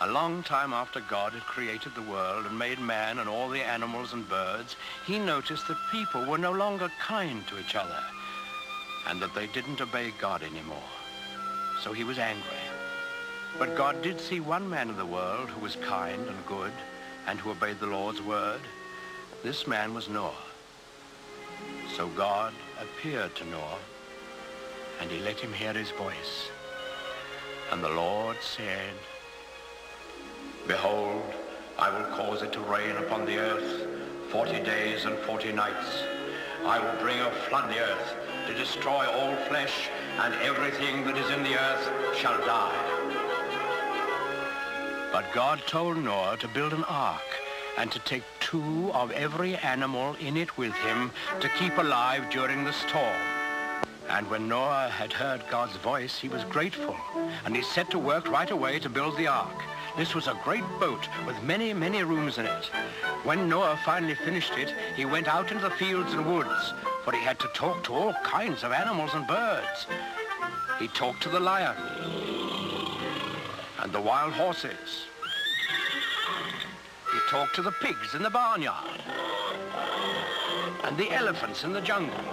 A long time after God had created the world and made man and all the animals and birds, he noticed that people were no longer kind to each other and that they didn't obey God anymore. So he was angry. But God did see one man in the world who was kind and good and who obeyed the Lord's word. This man was Noah. So God appeared to Noah and he let him hear his voice. And the Lord said, "Behold, I will cause it to rain upon the earth 40 days and 40 nights. I will bring a flood on the earth to destroy all flesh, and everything that is in the earth shall die." But God told Noah to build an ark and to take 2 of every animal in it with him to keep alive during the storm. And when Noah had heard God's voice, he was grateful, and he set to work right away to build the ark. This was a great boat with many, many rooms in it. When Noah finally finished it, he went out into the fields and woods, for he had to talk to all kinds of animals and birds. He talked to the lion and the wild horses. He talked to the pigs in the barnyard and the elephants in the jungle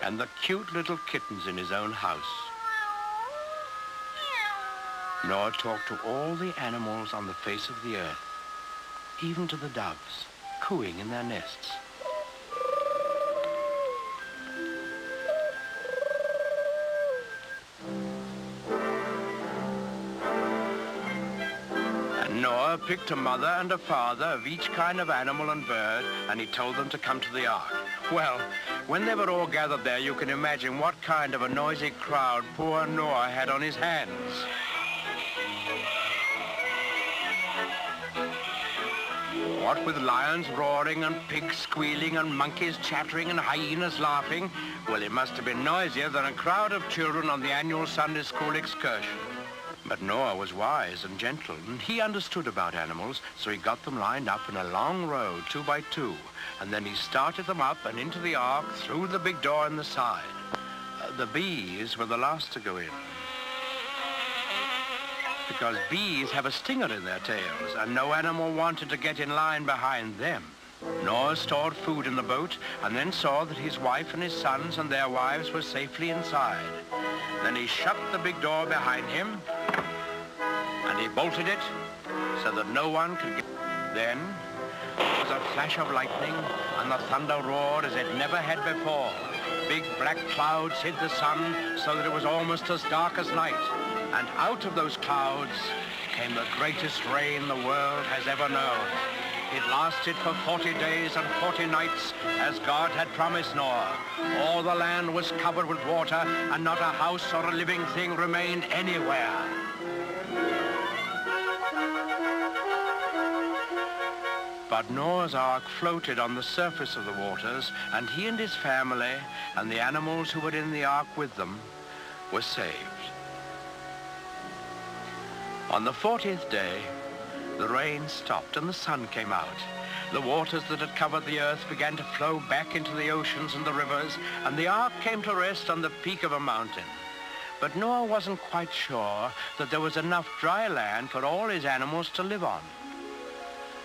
and the cute little kittens in his own house. Noah talked to all the animals on the face of the earth, even to the doves, cooing in their nests. And Noah picked a mother and a father of each kind of animal and bird, and he told them to come to the ark. Well, when they were all gathered there, you can imagine what kind of a noisy crowd poor Noah had on his hands. What with lions roaring and pigs squealing and monkeys chattering and hyenas laughing, well, it must have been noisier than a crowd of children on the annual Sunday school excursion. But Noah was wise and gentle, and he understood about animals, so he got them lined up in a long row, 2 by 2, and then he started them up and into the ark through the big door in the side. The bees were the last to go in, because bees have a stinger in their tails, and no animal wanted to get in line behind them. Noah stored food in the boat and then saw that his wife and his sons and their wives were safely inside. Then he shut the big door behind him and he bolted it so that no one could get. Then there was a flash of lightning and the thunder roared as it never had before. Big black clouds hid the sun so that it was almost as dark as night. And out of those clouds came the greatest rain the world has ever known. It lasted for 40 days and 40 nights, as God had promised Noah. All the land was covered with water, and not a house or a living thing remained anywhere. But Noah's ark floated on the surface of the waters, and he and his family and the animals who were in the ark with them were saved. On the 40th day, the rain stopped and the sun came out. The waters that had covered the earth began to flow back into the oceans and the rivers, and the ark came to rest on the peak of a mountain. But Noah wasn't quite sure that there was enough dry land for all his animals to live on.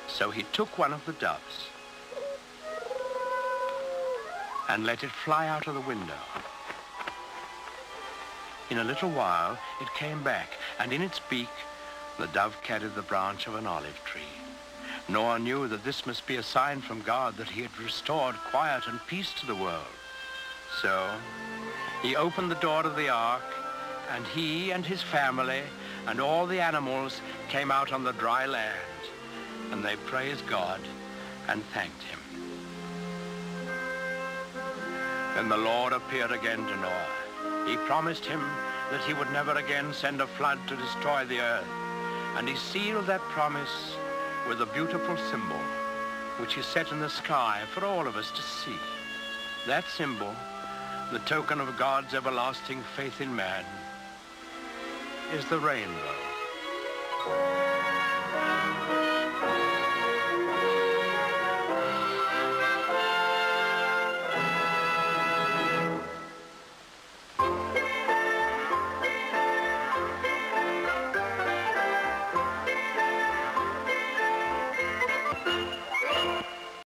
So he took one of the doves and let it fly out of the window. In a little while, it came back, and in its beak, the dove carried the branch of an olive tree. Noah knew that this must be a sign from God that he had restored quiet and peace to the world. So he opened the door of the ark, and he and his family and all the animals came out on the dry land, and they praised God and thanked him. Then the Lord appeared again to Noah. He promised him that he would never again send a flood to destroy the earth. And he sealed that promise with a beautiful symbol, which he set in the sky for all of us to see. That symbol The token of God's everlasting faith in man is the rainbow.